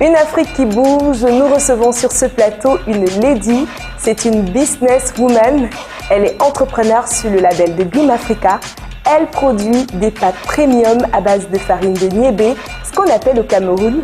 Une Afrique qui bouge, nous recevons sur ce plateau une lady, c'est une businesswoman. Elle est entrepreneur sur le label de Glim Africa. Elle produit des pâtes premium à base de farine de niébé, ce qu'on appelle au Cameroun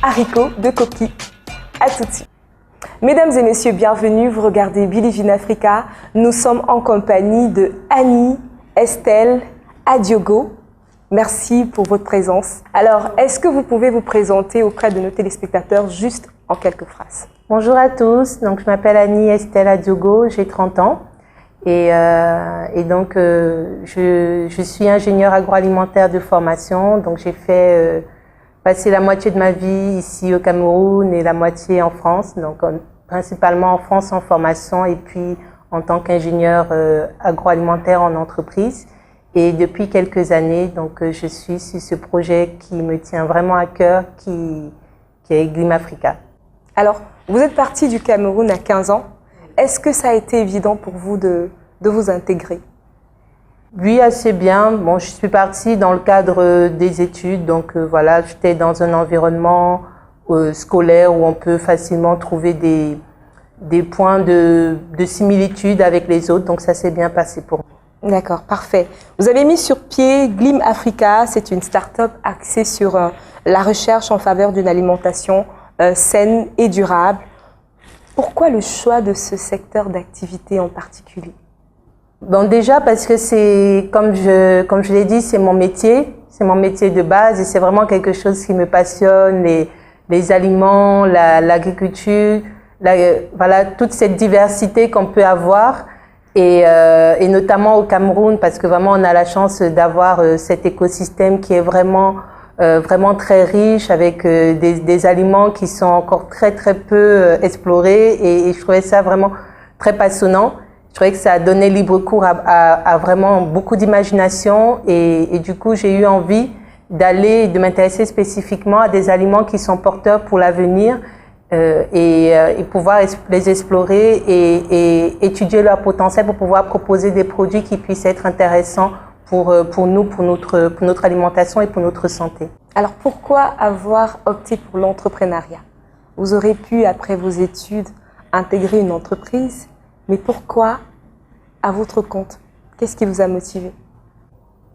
haricots de coquille. À tout de suite. Mesdames et messieurs, bienvenue, vous regardez Believe in Africa. Nous sommes en compagnie de Annie, Estelle, Adiogo. Merci pour votre présence. Alors, est-ce que vous pouvez vous présenter auprès de nos téléspectateurs juste en quelques phrases? Bonjour à tous, donc je m'appelle Annie Estelle Adiogo, j'ai 30 ans et donc je suis ingénieure agroalimentaire de formation, donc j'ai fait passer la moitié de ma vie ici au Cameroun et la moitié en France, donc principalement en France en formation et puis en tant qu'ingénieure agroalimentaire en entreprise. Et depuis quelques années, donc, je suis sur ce projet qui me tient vraiment à cœur, qui est Glim Africa. Alors, vous êtes parti du Cameroun à 15 ans. Est-ce que ça a été évident pour vous de vous intégrer? Oui, assez bien. Bon, je suis partie dans le cadre des études, donc voilà, j'étais dans un environnement scolaire où on peut facilement trouver des points de similitude avec les autres, donc ça s'est bien passé pour moi. D'accord, parfait. Vous avez mis sur pied Glim Africa, c'est une start-up axée sur la recherche en faveur d'une alimentation saine et durable. Pourquoi le choix de ce secteur d'activité en particulier? Bon, déjà parce que c'est, comme je l'ai dit, c'est mon métier de base et c'est vraiment quelque chose qui me passionne, les aliments, l'agriculture, voilà, toute cette diversité qu'on peut avoir. Et notamment au Cameroun, parce que vraiment on a la chance d'avoir cet écosystème qui est vraiment très riche avec des aliments qui sont encore très peu explorés et je trouvais ça vraiment très passionnant. Je trouvais que ça a donné libre cours à vraiment beaucoup d'imagination et du coup j'ai eu envie de m'intéresser spécifiquement à des aliments qui sont porteurs pour l'avenir. Et pouvoir les explorer et étudier leur potentiel pour pouvoir proposer des produits qui puissent être intéressants pour nous, pour notre alimentation et pour notre santé. Alors pourquoi avoir opté pour l'entrepreneuriat? Vous aurez pu, après vos études, intégrer une entreprise, mais pourquoi à votre compte? Qu'est-ce qui vous a motivé?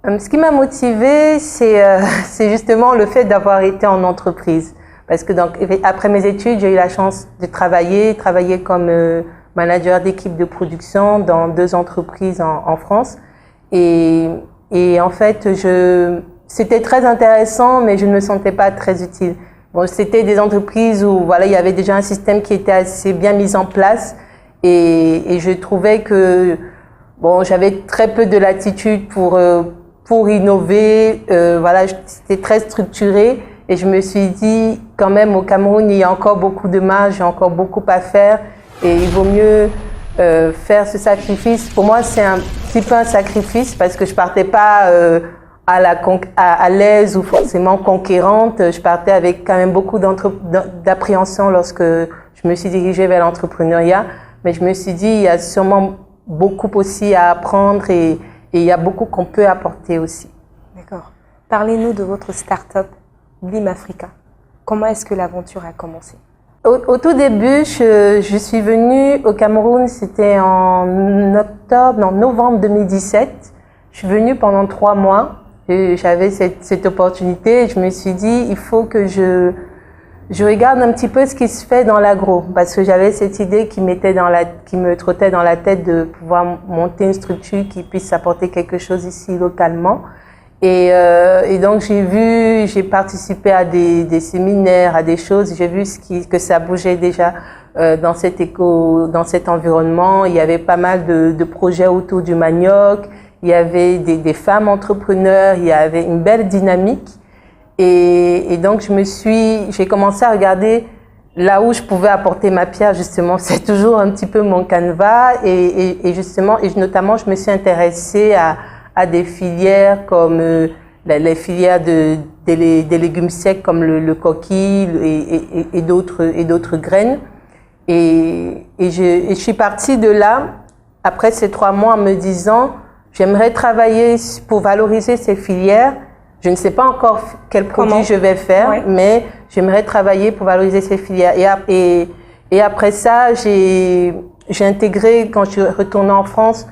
Ce qui m'a motivé, c'est justement le fait d'avoir été en entreprise. Parce que donc, après mes études, j'ai eu la chance de travailler comme manager d'équipe de production dans 2 entreprises en France. Et en fait, c'était très intéressant, mais je ne me sentais pas très utile. Bon, c'était des entreprises où voilà, il y avait déjà un système qui était assez bien mis en place. Et je trouvais que bon, j'avais très peu de latitude pour innover. Voilà, c'était très structuré. Et je me suis dit, quand même, au Cameroun, il y a encore beaucoup de marge, il y a encore beaucoup à faire. Et il vaut mieux faire ce sacrifice. Pour moi, c'est un petit peu un sacrifice parce que je partais pas à l'aise ou forcément conquérante. Je partais avec quand même beaucoup d'appréhension lorsque je me suis dirigée vers l'entrepreneuriat. Mais je me suis dit, il y a sûrement beaucoup aussi à apprendre et il y a beaucoup qu'on peut apporter aussi. D'accord. Parlez-nous de votre start-up. Glim Africa. Comment est-ce que l'aventure a commencé? Au tout début, je suis venue au Cameroun, c'était en novembre 2017. Je suis venue pendant 3 mois et j'avais cette opportunité. Je me suis dit, il faut que je regarde un petit peu ce qui se fait dans l'agro parce que j'avais cette idée qui me trottait dans la tête de pouvoir monter une structure qui puisse apporter quelque chose ici localement. Et donc j'ai participé à des séminaires, à des choses, j'ai vu que ça bougeait déjà dans cet environnement. Il y avait pas mal de projets autour du manioc, il y avait des femmes entrepreneurs, il y avait une belle dynamique. Et donc j'ai commencé à regarder là où je pouvais apporter ma pierre justement. C'est toujours un petit peu mon canevas et notamment je me suis intéressée à des filières comme les filières des légumes secs comme le coquille et d'autres graines. Et je suis partie de là, après ces 3 mois, en me disant, j'aimerais travailler pour valoriser ces filières. Je ne sais pas encore quel produit je vais faire, mais j'aimerais travailler pour valoriser ces filières. Et après ça, j'ai intégré, quand je suis retournée en France,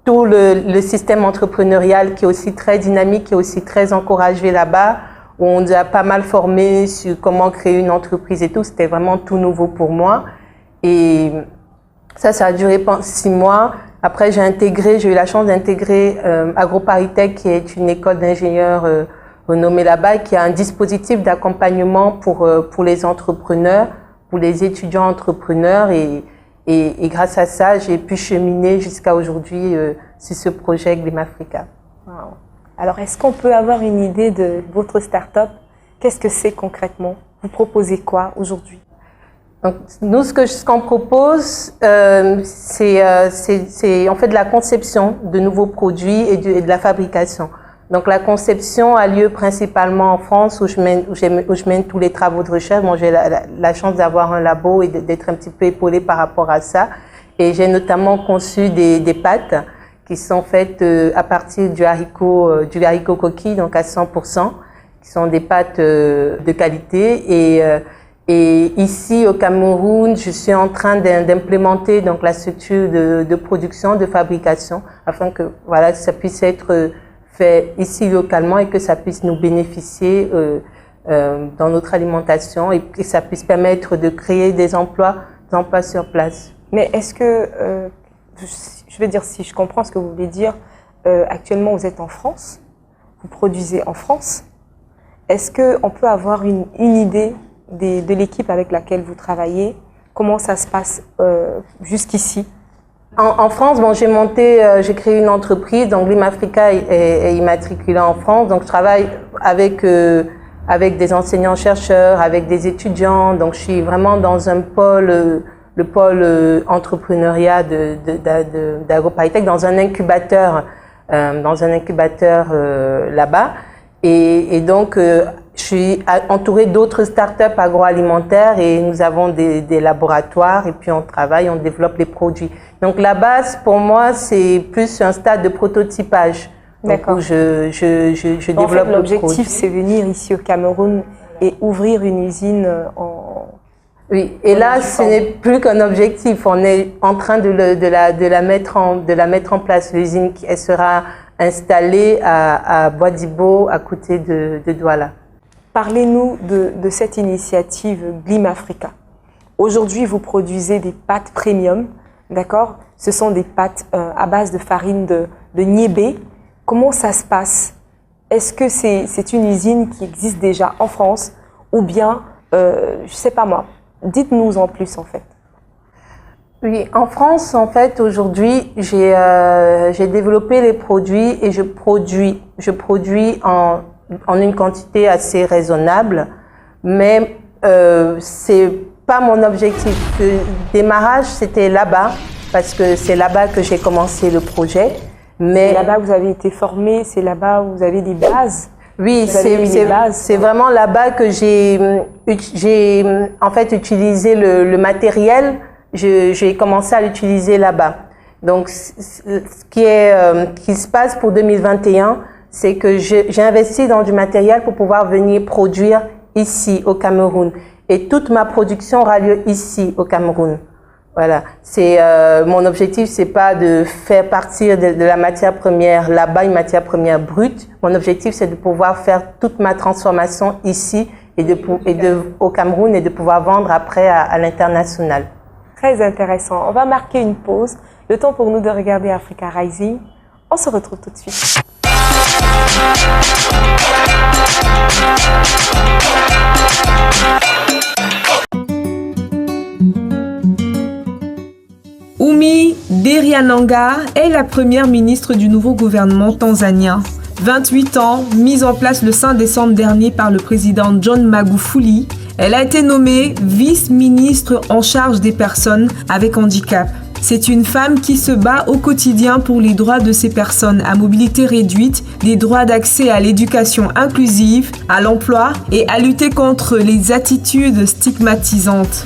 tout le système entrepreneurial qui est aussi très dynamique, qui est aussi très encouragé là-bas, où on nous a pas mal formé sur comment créer une entreprise et tout. C'était vraiment tout nouveau pour moi. Et ça a duré pendant 6 mois. Après, j'ai eu la chance d'intégrer AgroParisTech, qui est une école d'ingénieurs renommée là-bas, qui a un dispositif d'accompagnement pour les entrepreneurs, pour les étudiants entrepreneurs. Et grâce à ça, j'ai pu cheminer jusqu'à aujourd'hui sur ce projet Glimafrica. Wow. Alors, est-ce qu'on peut avoir une idée de votre start-up? Qu'est-ce que c'est concrètement? Vous proposez quoi aujourd'hui? Donc, nous, ce qu'on propose, c'est on fait de la conception de nouveaux produits et de la fabrication. Donc, la conception a lieu principalement en France, où je mène tous les travaux de recherche. Bon, j'ai la chance d'avoir un labo et d'être un petit peu épaulée par rapport à ça. Et j'ai notamment conçu des pâtes qui sont faites à partir du haricot coquille, donc à 100%, qui sont des pâtes de qualité. Et ici au Cameroun, je suis en train d'implémenter donc la structure de production, de fabrication, afin que voilà, ça puisse être fait ici localement et que ça puisse nous bénéficier dans notre alimentation et que ça puisse permettre de créer des emplois sur place. Mais est-ce que, je vais dire si je comprends ce que vous voulez dire, actuellement vous êtes en France, vous produisez en France. Est-ce qu'on peut avoir une idée de l'équipe avec laquelle vous travaillez? Comment ça se passe jusqu'ici? En France, bon, j'ai créé une entreprise, donc Glimafrica est immatriculée en France. Donc je travaille avec des enseignants-chercheurs, avec des étudiants. Donc je suis vraiment dans un pôle, le pôle entrepreneuriat d'AgroParisTech, dans un incubateur là-bas. Et donc je suis entourée d'autres startups agroalimentaires et nous avons des laboratoires et puis on travaille, on développe les produits. Donc la base pour moi c'est plus un stade de prototypage. D'accord. Où je développe le produit. L'objectif c'est venir ici au Cameroun et ouvrir une usine Oui, et là ce n'est plus qu'un objectif. On est en train de la mettre en place. L'usine elle sera installée à Bois-d'Ibo, à côté de Douala. Parlez-nous de cette initiative Glimafrica. Aujourd'hui, vous produisez des pâtes premium, d'accord? Ce sont des pâtes à base de farine de niébé. Comment ça se passe? Est-ce que c'est une usine qui existe déjà en France ou bien, je ne sais pas moi, dites-nous en plus en fait. Oui, en France, en fait, aujourd'hui, j'ai développé les produits et je produis en une quantité assez raisonnable, mais c'est pas mon objectif. Le démarrage, c'était là-bas, parce que c'est là-bas que j'ai commencé le projet. Mais là-bas, vous avez été formé, c'est là-bas où vous avez des bases. Oui, c'est vraiment là-bas que j'ai en fait utilisé le matériel. J'ai commencé à l'utiliser là-bas. Donc, ce qui se passe pour 2021, c'est que j'ai investi dans du matériel pour pouvoir venir produire ici au Cameroun. Et toute ma production aura lieu ici au Cameroun. Voilà. Mon objectif, c'est pas de faire partir de la matière première là-bas, une matière première brute. Mon objectif, c'est de pouvoir faire toute ma transformation ici au Cameroun et de pouvoir vendre après à l'international. Très intéressant. On va marquer une pause. Le temps pour nous de regarder Africa Rising. On se retrouve tout de suite. Umi Deriananga est la première ministre du nouveau gouvernement tanzanien. 28 ans, mise en place le 5 décembre dernier par le président John Magufuli, elle a été nommée vice-ministre en charge des personnes avec handicap. C'est une femme qui se bat au quotidien pour les droits de ces personnes à mobilité réduite, les droits d'accès à l'éducation inclusive, à l'emploi et à lutter contre les attitudes stigmatisantes.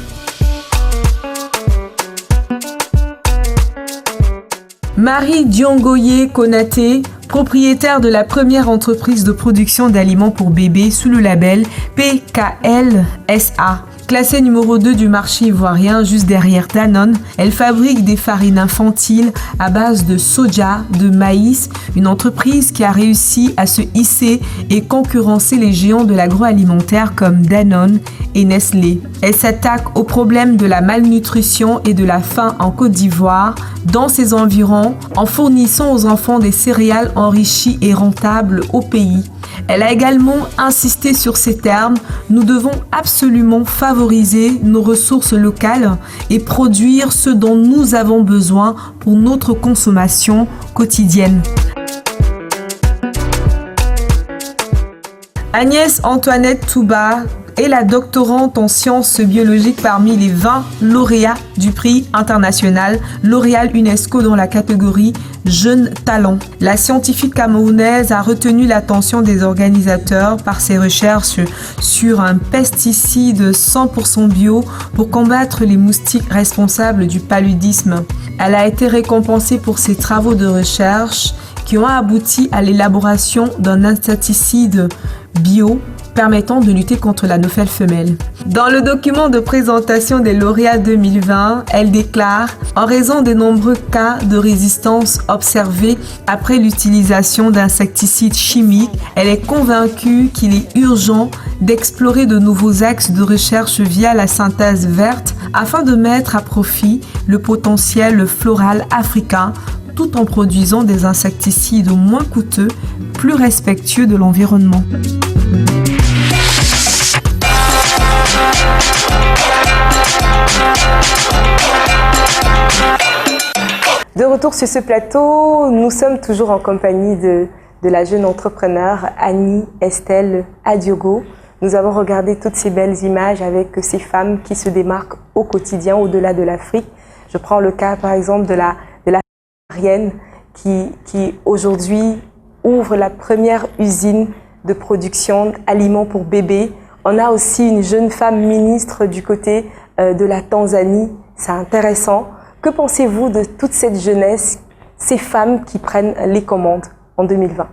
Marie Diongoye Konaté, propriétaire de la première entreprise de production d'aliments pour bébés sous le label PKL SA. Classée numéro 2 du marché ivoirien, juste derrière Danone, elle fabrique des farines infantiles à base de soja, de maïs, une entreprise qui a réussi à se hisser et concurrencer les géants de l'agroalimentaire comme Danone et Nestlé. Elle s'attaque au problème de la malnutrition et de la faim en Côte d'Ivoire, dans ses environs, en fournissant aux enfants des céréales enrichies et rentables au pays. Elle a également insisté sur ces termes: nous devons absolument favoriser nos ressources locales et produire ce dont nous avons besoin pour notre consommation quotidienne. Agnès Antoinette Touba est la doctorante en sciences biologiques parmi les 20 lauréats du prix international L'Oréal UNESCO dans la catégorie Jeunes Talents. La scientifique camerounaise a retenu l'attention des organisateurs par ses recherches sur un pesticide 100% bio pour combattre les moustiques responsables du paludisme. Elle a été récompensée pour ses travaux de recherche qui ont abouti à l'élaboration d'un insecticide bio permettant de lutter contre la nouvelle femelle. Dans le document de présentation des lauréats 2020, elle déclare: en raison des nombreux cas de résistance observés après l'utilisation d'insecticides chimiques, elle est convaincue qu'il est urgent d'explorer de nouveaux axes de recherche via la synthèse verte afin de mettre à profit le potentiel floral africain tout en produisant des insecticides moins coûteux, plus respectueux de l'environnement. De retour sur ce plateau, nous sommes toujours en compagnie de la jeune entrepreneure Annie Estelle Adiogo. Nous avons regardé toutes ces belles images avec ces femmes qui se démarquent au quotidien au-delà de l'Afrique. Je prends le cas par exemple de la Marienne qui aujourd'hui ouvre la première usine de production d'aliments pour bébés. On a aussi une jeune femme ministre du côté de la Tanzanie. C'est intéressant. Que pensez-vous de toute cette jeunesse, ces femmes qui prennent les commandes en 2020?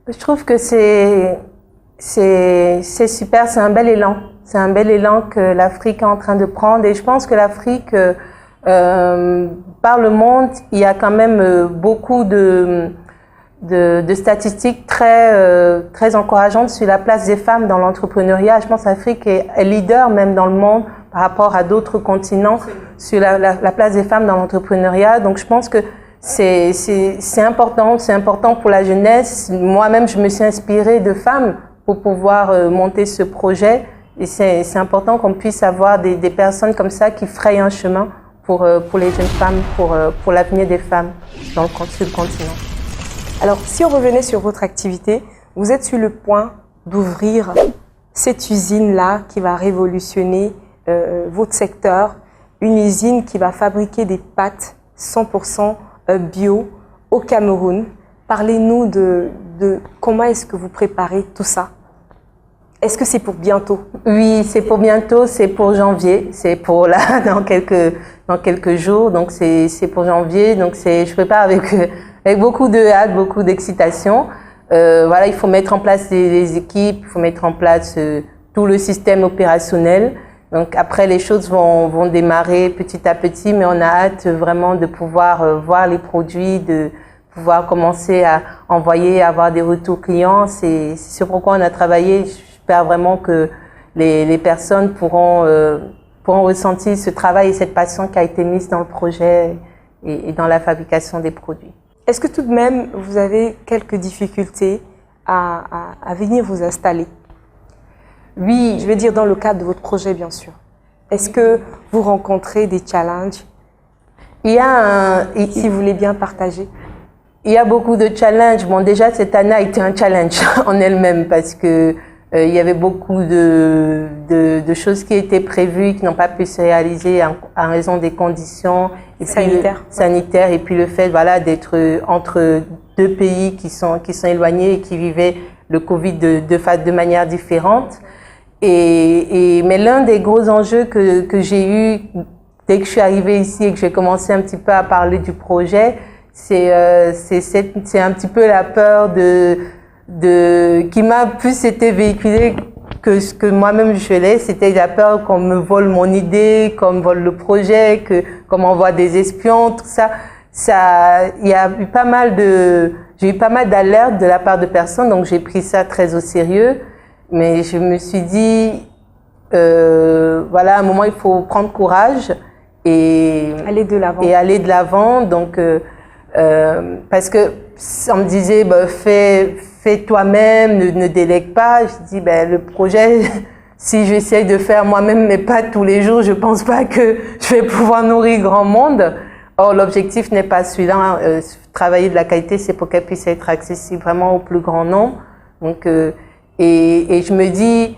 Je trouve que c'est super, c'est un bel élan. C'est un bel élan que l'Afrique est en train de prendre. Et je pense que l'Afrique, par le monde, il y a quand même beaucoup de statistiques très encourageantes sur la place des femmes dans l'entrepreneuriat. Je pense que l'Afrique est leader même dans le monde par rapport à d'autres continents sur la place des femmes dans l'entrepreneuriat. Donc je pense que c'est important pour la jeunesse. Moi-même, je me suis inspirée de femmes pour pouvoir monter ce projet. Et c'est important qu'on puisse avoir des personnes comme ça qui frayent un chemin pour les jeunes femmes, pour l'avenir des femmes sur le continent. Alors, si on revenait sur votre activité, vous êtes sur le point d'ouvrir cette usine-là qui va révolutionner votre secteur, une usine qui va fabriquer des pâtes 100% bio au Cameroun. Parlez-nous de comment est-ce que vous préparez tout ça? Est-ce que c'est pour bientôt? Oui, c'est pour bientôt, c'est pour janvier, c'est pour là, dans quelques jours, donc c'est pour janvier, donc je prépare avec beaucoup de hâte, beaucoup d'excitation. Voilà, il faut mettre en place les équipes, il faut mettre en place tout le système opérationnel. Donc après, les choses vont démarrer petit à petit, mais on a hâte vraiment de pouvoir voir les produits, de pouvoir commencer à envoyer, à avoir des retours clients. C'est ce pourquoi on a travaillé. J'espère vraiment que les personnes pourront ressentir ce travail et cette passion qui a été mise dans le projet et dans la fabrication des produits. Est-ce que tout de même, vous avez quelques difficultés à venir vous installer? Oui, je veux dire dans le cadre de votre projet, bien sûr. Est-ce que vous rencontrez des challenges? Si vous voulez bien partager. Il y a beaucoup de challenges. Bon, déjà, cette année a été un challenge en elle-même parce que il y avait beaucoup de choses qui étaient prévues qui n'ont pas pu se réaliser en raison des conditions sanitaires et puis le fait d'être entre deux pays qui sont éloignés et qui vivaient le Covid de manière différente. Mais l'un des gros enjeux que j'ai eu dès que je suis arrivée ici et que j'ai commencé un petit peu à parler du projet, c'est un petit peu la peur qui m'a plus été véhiculée que ce que moi-même je l'ai. C'était la peur qu'on me vole mon idée, qu'on me vole le projet, qu'on m'envoie des espions, tout ça. Il y a eu pas mal j'ai eu pas mal d'alertes de la part de personnes, donc j'ai pris ça très au sérieux. Mais je me suis dit, voilà, à un moment, il faut prendre courage et aller de l'avant. Donc, parce que on me disait, bah, fais toi-même, ne délègue pas. Je dis, ben, le projet, si j'essaye de faire moi-même, mais pas tous les jours, je pense pas que je vais pouvoir nourrir grand monde. Or, l'objectif n'est pas celui-là. Travailler de la qualité, c'est pour qu'elle puisse être accessible vraiment au plus grand nombre. Donc, et je me dis,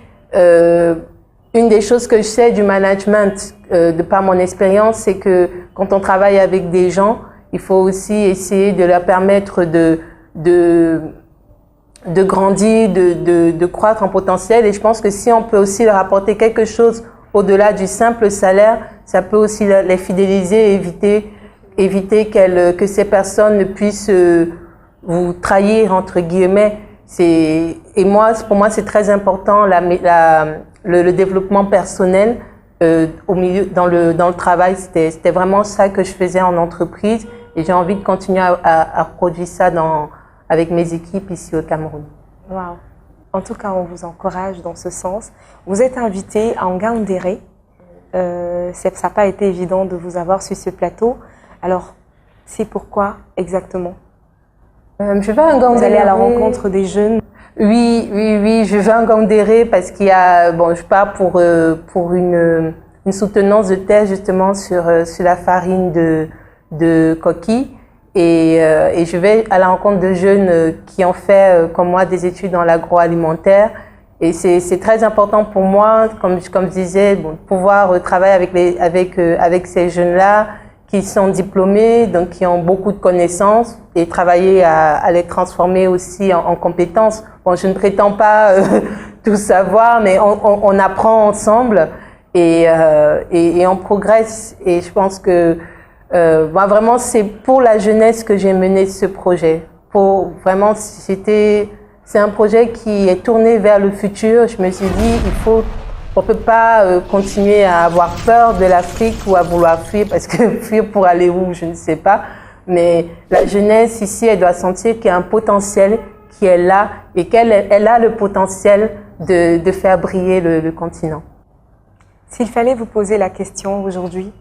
une des choses que je sais du management, de par mon expérience, c'est que quand on travaille avec des gens, il faut aussi essayer de leur permettre de grandir, de croître en potentiel. Et je pense que si on peut aussi leur apporter quelque chose au-delà du simple salaire, ça peut aussi les fidéliser et éviter que ces personnes ne puissent vous trahir, entre guillemets. Pour moi, c'est très important le développement personnel dans le travail. C'était vraiment ça que je faisais en entreprise et j'ai envie de continuer à reproduire ça avec mes équipes ici au Cameroun. Wow. En tout cas, on vous encourage dans ce sens. Vous êtes invité à Ngaoundéré. Ça n'a pas été évident de vous avoir sur ce plateau. Alors, c'est pourquoi exactement? Je vais à Ngaoundéré. Vous allez à la rencontre des jeunes? Oui, je vais à Ngaoundéré parce qu'il y a, je pars pour une soutenance de thèse justement sur la farine de coquille et je vais à la rencontre de jeunes qui ont fait comme moi des études dans l'agroalimentaire et c'est très important pour moi, comme je disais, pouvoir travailler avec ces jeunes-là qui sont diplômés, donc qui ont beaucoup de connaissances et travailler à les transformer aussi en compétences. Bon, je ne prétends pas tout savoir, mais on apprend ensemble et on progresse. Et je pense que vraiment, c'est pour la jeunesse que j'ai mené ce projet. C'est un projet qui est tourné vers le futur. Je me suis dit, on peut pas continuer à avoir peur de l'Afrique ou à vouloir fuir, parce que fuir pour aller où, je ne sais pas. Mais la jeunesse ici, elle doit sentir qu'il y a un potentiel qui est là et qu'elle a le potentiel de faire briller le continent. S'il fallait vous poser la question aujourd'hui,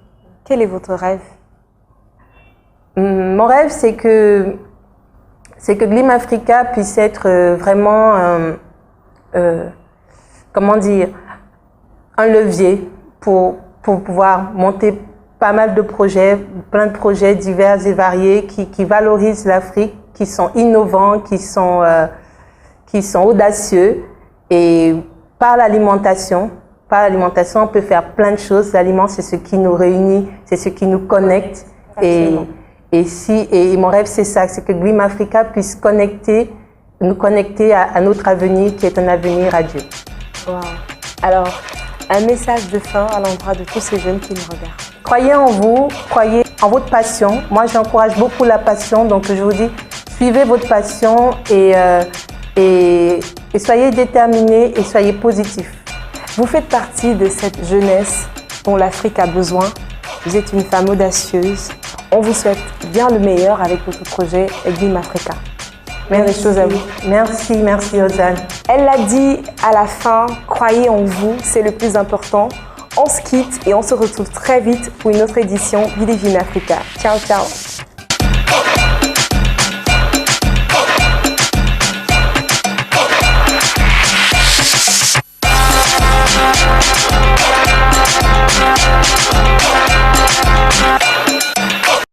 quel est votre rêve? Mon rêve, c'est que Glim Africa puisse être vraiment, comment dire, un levier pour pouvoir monter pas mal de projets, plein de projets divers et variés qui valorisent l'Afrique, qui sont innovants, qui sont audacieux. Et par l'alimentation, on peut faire plein de choses. L'aliment, c'est ce qui nous réunit, c'est ce qui nous connecte. Et mon rêve, c'est ça, c'est que Glim Africa puisse nous connecter à notre avenir, qui est un avenir à Dieu. Wow. Alors, un message de fin à l'endroit de tous ces jeunes qui nous regardent. Croyez en vous, croyez en votre passion. Moi, j'encourage beaucoup la passion, donc je vous dis, suivez votre passion et soyez déterminés et soyez positifs. Vous faites partie de cette jeunesse dont l'Afrique a besoin. Vous êtes une femme audacieuse. On vous souhaite bien le meilleur avec votre projet Glim Africa. Merci. Choses à vous. Merci Ozane. Elle l'a dit à la fin, croyez en vous, c'est le plus important. On se quitte et on se retrouve très vite pour une autre édition Believe in Africa. Ciao, ciao.